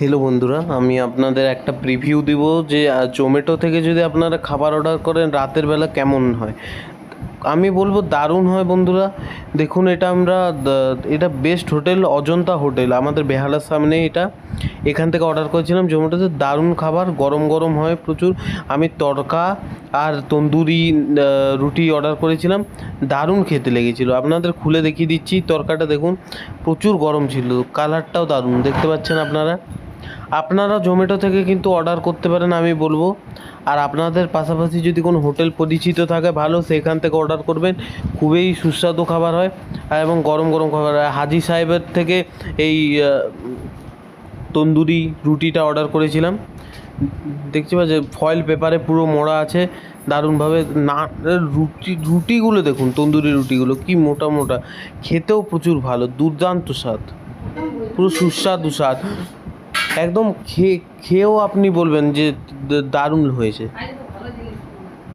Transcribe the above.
Hello বন্ধুরা, আমি আপনাদের একটা প্রিভিউ দিব যে জোম্যাটো থেকে যদি আপনারা খাবার অর্ডার করেন রাতের বেলা কেমন হয়। আমি বলবো দারুণ হয় বন্ধুরা। দেখুন, এটা বেস্ট হোটেল, অজন্তা হোটেল, আমাদের বেহালার সামনে এটা। এখান থেকে অর্ডার করেছিলাম জোম্যাটোতে। দারুণ খাবার, গরম গরম হয় প্রচুর। আমি তড়কা আর তন্দুরি রুটি অর্ডার করেছিলাম। দারুণ খেতে লেগেছিলো। আপনাদের খুলে দেখিয়ে দিচ্ছি। তড়কাটা দেখুন, প্রচুর গরম ছিল। কালারটাও দারুণ, দেখতে পাচ্ছেন আপনারা জোম্যাটো থেকে কিন্তু অর্ডার করতে পারেন আমি বলবো। আর আপনাদের পাশাপাশি যদি কোনো হোটেল পরিচিত থাকে ভালো, সেখান থেকে অর্ডার করবেন। খুবই সুস্বাদু খাবার হয় এবং গরম গরম খাবার হয়। হাজি সাহেবের থেকে এই তন্দুরি রুটিটা অর্ডার করেছিলাম। দেখতে পাচ্ছি ফয়েল পেপারে পুরো মোড়া আছে দারুণভাবে। না, রুটিগুলো দেখুন, তন্দুরি রুটিগুলো কি মোটা মোটা, খেতেও প্রচুর ভালো, দুর্দান্ত স্বাদ, পুরো সুস্বাদু স্বাদ। একদম খেয়েও আপনি বলবেন যে দারুণ হয়েছে।